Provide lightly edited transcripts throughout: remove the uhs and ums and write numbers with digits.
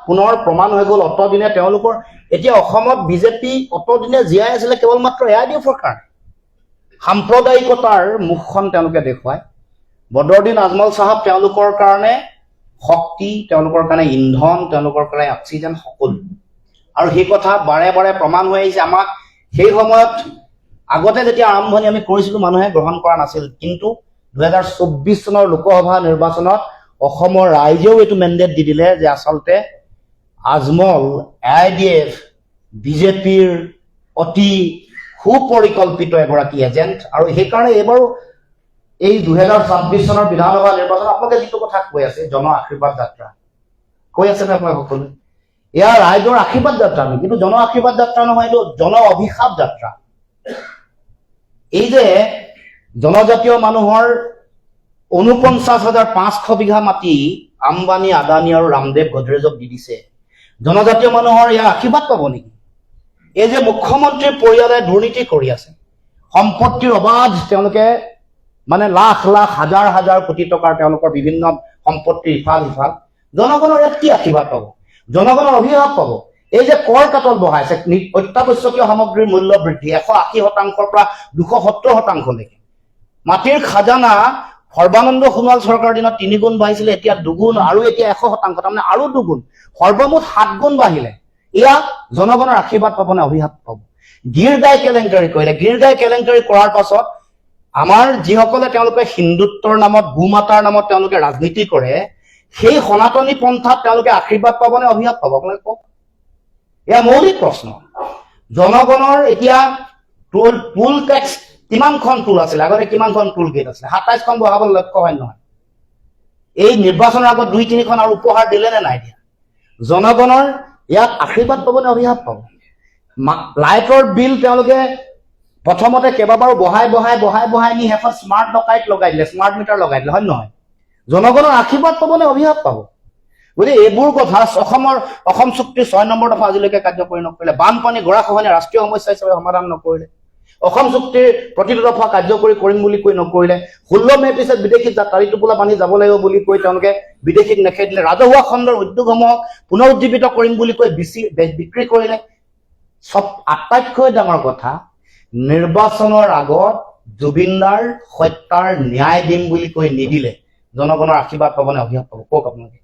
পুনৰ প্ৰমাণ হৈ গ'ল অতদিনে তেওঁলোকৰ এতিয়া অসমত বিজেপি অতদিনে জীয়াই আছিলে কেৱল মাত্ৰ AIDFৰ কাৰণে সাম্প্ৰদায়িকতাৰ মুখখন তেওঁলোকে দেখুৱায় বদৰুদ্দিন আজমল সাহেব তেওঁলোকৰ কাৰণে শক্তি তেওঁলোকৰ কাৰণে ইন্ধন তেওঁলোকৰ কাৰণে অক্সিজেন সকলো আৰু সেই কথা বাৰে বাৰে প্ৰমাণ হৈ আহিছে আমাক সেই সময়ত আগতে যেতিয়া আৰম্ভণি আমি কৰিছিলোঁ মানুহে গ্ৰহণ কৰা নাছিল কিন্তু 2024 চনৰ লোকসভা নিৰ্বাচনত অসমৰ ৰাইজেও এইটো মেণ্ডেট দি দিলে যে আচলতে আজমল AIDF বিজেপিৰ অতি সুপৰিকল্পিত এগৰাকী এজেণ্ট আৰু সেইকাৰণে এইবাৰো এই 2026 চনৰ বিধানসভা নিৰ্বাচনত আপোনালোকে যিটো কথা কৈ আছে জন আশীৰ্বাদ যাত্ৰা কৈ আছে নে আপোনালোকে সকলোৱে এয়া ৰাইজৰ আশীৰ্বাদ যাত্ৰা নহয় কিন্তু জন আশীৰ্বাদ যাত্ৰা নহয় এইটো জন অভিশাপ যাত্ৰা এই যে জনজাতীয় মানুহৰ 49,500 বিঘা মাটি আম্বানী আদানী আৰু ৰামদেৱ গডৰেজক দি দিছে জনজাতীয় মানুহৰ ইয়াৰ আশীৰ্বাদ পাব নেকি এই যে মুখ্যমন্ত্ৰীৰ পৰিয়ালে দুৰ্নীতি কৰি আছে সম্পত্তিৰ অবাধ তেওঁলোকে মানে লাখ লাখ হাজাৰ হাজাৰ কোটি টকাৰ তেওঁলোকৰ বিভিন্ন সম্পত্তি ইফাল সিফাল জনগণৰ ইয়াত কি আশীৰ্বাদ পাব জনগণৰ অভিশাপ পাব এই যে কৰ কাটল বঢ়াইছে অত্যাৱশ্যকীয় সামগ্ৰীৰ মূল্য বৃদ্ধি 180%ৰ পৰা 270%লৈকে মাটিৰ খাজানা সৰ্বানন্দ সোণোৱাল চৰকাৰৰ দিনত 3 গুণ বাঢ়িছিলে এতিয়া 2 গুণ আৰু এতিয়া 100% তাৰমানে আৰু 2 গুণ সৰ্বমুঠ 7 গুণ বাঢ়িলে এয়া জনগণৰ আশীৰ্বাদ পাব নে অভিশাপ পাব গিৰগাই কেলেংকাৰী কৰিলে গিৰগাই কেলেংকাৰী কৰাৰ পাছত আমাৰ যিসকলে তেওঁলোকে হিন্দুত্বৰ নামত গোমাতাৰ নামত তেওঁলোকে ৰাজনীতি কৰে সেই সনাতনী পন্থাত তেওঁলোকে আশীৰ্বাদ পাব নে অভিশাপ পাব আপোনালোকে কওক এয়া মৌলিক প্ৰশ্ন জনগণৰ এতিয়া টুল টেক্স কিমানখন টুল আছিল আগতে কিমানখন টুল গেট আছিল 27খন বহাবলৈ লক্ষ্য হয় নহয় এই নিৰ্বাচনৰ আগত 2-3খন আৰু উপহাৰ দিলে নে নাই দিয়া জনগণৰ ইয়াত আশীৰ্বাদ পাব নে অভিশাপ পাব লাইটৰ বিল তেওঁলোকে প্ৰথমতে কেইবাবাৰো বহাই নি শেষত স্মাৰ্ট ডকাইট লগাই দিলে স্মাৰ্ট মিটাৰ লগাই দিলে হয় নহয় জনগণৰ আশীৰ্বাদ পাব নে অভিশাপ পাব গতিকে এইবোৰ কথা অসম চুক্তিৰ 6 নম্বৰ দফা আজিলৈকে কাৰ্যকৰী নকৰিলে বানপানী গৰাখহনীয়া ৰাষ্ট্ৰীয় সমস্যা হিচাপে সমাধান নকৰিলে অসম চুক্তিৰ প্ৰতিটো দফা কাৰ্যকৰী কৰিম বুলি কৈ নকৰিলে 16 মে পিছত বিদেশী তাৰি টোপোলা বান্ধি যাব লাগিব বুলি কৈ তেওঁলোকে বিদেশীক নেখেদিলে ৰাজহুৱা খণ্ডৰ উদ্যোগসমূহক পুনৰুজ্জীৱিত কৰিম বুলি কৈ বিক্ৰী কৰিলে সব আটাইতকৈ ডাঙৰ কথা নিৰ্বাচনৰ আগত জুবিনদাৰ হত্যাৰ ন্যায় দিম বুলি কৈ নিদিলে জনগণৰ আশীৰ্বাদ পাব নে অভিশাপ পাব কওক আপোনালোকে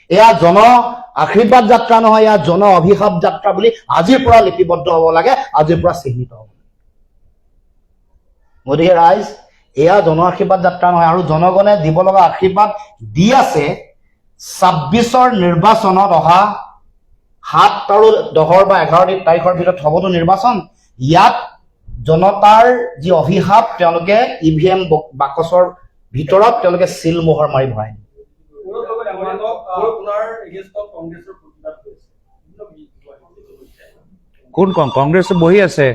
এয়া জন আশীৰ্বাদ যাত্ৰা নহয় এয়া জন অভিশাপ যাত্ৰা বুলি আজিৰ পৰা লিপিবদ্ধ হ'ব লাগে আজিৰ পৰা চিহ্নিত হ'ব গতিকে ৰাইজ এয়া জন আশীৰ্বাদ যাত্ৰা নহয় আৰু জনগণে দিব লগা আশীৰ্বাদ দি আছে 26ৰ নিৰ্বাচনত অহা 7 আৰু 10 বা 11 তাৰিখৰ ভিতৰত হ'বতো নিৰ্বাচন ইয়াত জনতাৰ যি অভিশাপ তেওঁলোকে ইভিএম বাকচৰ ভিতৰত তেওঁলোকে সিল মোহৰ মাৰি ভৰাই কোন কংগ্ৰেছ বহি আছে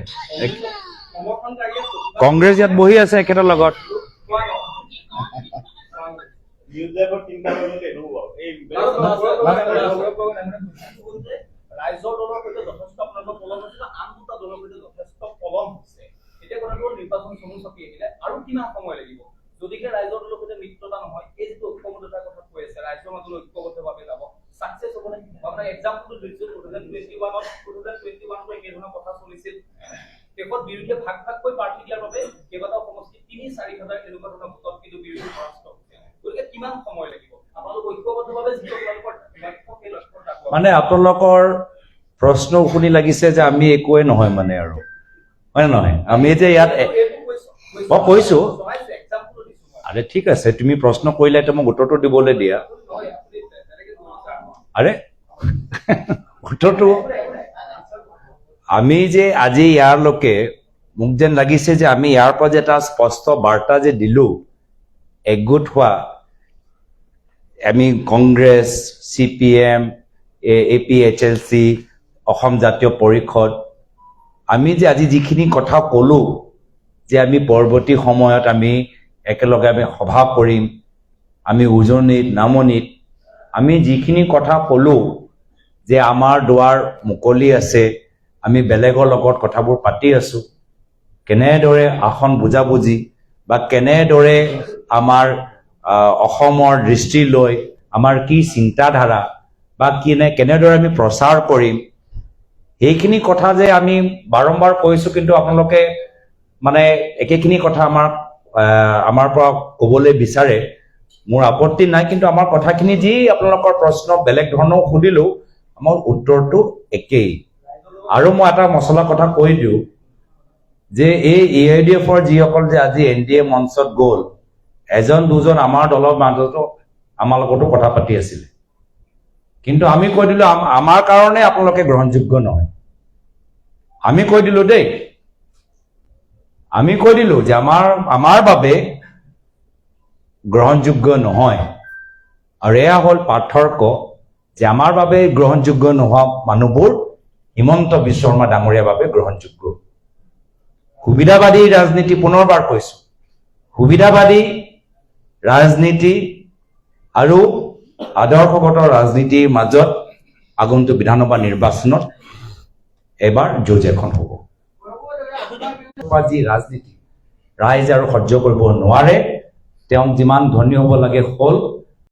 কংগ্ৰেছ ইয়াত বহি আছে একেটাৰ লগত ৰাইজৰ দলৰ সৈতে যথেষ্ট আপোনালোকৰ পলম হৈছিল আন দুটা দলৰ সৈতে যথেষ্ট পলম হৈছে এতিয়া কথাটো নিৰ্বাচন চমু চাপি আহিলে আৰু কিমান সময় লাগিব যদিকে ৰাইজৰ দলৰ সৈতে মিত্ৰতা নহয় এই যিটো ঐক্যবদ্ধতাৰ কথা কৈ আছে ৰাইজৰ মাজলৈ ঐক্যবদ্ধভাৱে যাব সাকসেছ হ'ব নেকি আপোনাৰ এক্সাম্পলটো দিছো 2021 একেধৰণৰ কথা চলিছিল শেষত বিৰোধীয়ে ভাগ কৈ পাৰ্টি দিয়াৰ বাবে কেইবাটাও সমষ্টি 3-4 হাজাৰ এনেকুৱা ধৰণৰ ভোটত কিন্তু বিৰোধী পৰাস্ত হৈছে গতিকে কিমান সময় লাগিব আপোনালোক ঐক্যবদ্ধভাৱে যিটো আপোনালোকৰ লক্ষ্য সেই লক্ষ্যত মানে আপোনালোকৰ প্ৰশ্ন শুনি লাগিছে যে আমি একোৱে নহয় মানে আৰু হয় নহয় আমি যে ইয়াত মই কৈছো আৰে ঠিক আছে তুমি প্ৰশ্ন কৰিলে তো মোক উত্তৰটো দিবলৈ দিয়া আৰে উত্তৰটো আমি যে আজি ইয়াৰলৈকে মোক যেন লাগিছে যে আমি ইয়াৰ পৰা যে এটা স্পষ্ট বাৰ্তা যে দিলো একগোট হোৱা আমি কংগ্ৰেছ CPM APHLC অসম জাতীয় পৰিষদ আমি যে আজি যিখিনি কথা ক'লো যে আমি পৰৱৰ্তী সময়ত আমি একেলগে আমি সভা কৰিম আমি উজনিত নামনিত আমি যিখিনি কথা ক'লো যে আমাৰ দুৱাৰ মুকলি আছে আমি বেলেগৰ লগত কথাবোৰ পাতি আছো কেনেদৰে আসন বুজাবুজি বা কেনেদৰে আমাৰ অসমৰ দৃষ্টি লৈ আমাৰ কি চিন্তাধাৰা বা কেনেদৰে আমি প্ৰচাৰ কৰিম, সেইখিনি কথা যে আমি বাৰম্বাৰ কৈছো, কিন্তু আপোনালোকে মানে একেখিনি কথা আমাৰ পৰা ক'বলৈ বিচাৰে। মোৰ আপত্তি নাই, কিন্তু আমাৰ কথাখিনি যি আপোনালোকৰ প্ৰশ্ন বেলেগ ধৰণেও সুধিলো, আমাৰ উত্তৰটো একেই। আৰু মই এটা মছলা কথা কৈ দিওঁ যে এই AIDF-ৰ যিসকল যে আজি NDA মঞ্চত গ'ল, এজন দুজন আমাৰ দলৰ মাজতো আমাৰ লগতো কথা পাতি আছিলে, কিন্তু আমি কৈ দিলো আমাৰ কাৰণে আপোনালোকে গ্ৰহণযোগ্য নহয়। আমি কৈ দিলো দেই, আমি কৈ দিলো যে আমাৰ বাবে গ্ৰহণযোগ্য নহয়। আৰু এয়া হ'ল পাৰ্থক্য যে আমাৰ বাবে গ্ৰহণযোগ্য নোহোৱা মানুহবোৰ হিমন্ত বিশ্ব শৰ্মা ডাঙৰীয়াৰ বাবে গ্ৰহণযোগ্য। সুবিধাবাদী ৰাজনীতি, পুনৰবাৰ কৈছো, সুবিধাবাদী ৰাজনীতি আৰু আদৰ্শগত ৰাজনীতিৰ মাজত আগন্তুক বিধানসভা নিৰ্বাচনত এবাৰ যুঁজ এখন হ'ব। যি ৰাজনীতি ৰাইজে আৰু সহ্য কৰিব নোৱাৰে, তেওঁক যিমান ধনী হ'ব লাগে হ'ল,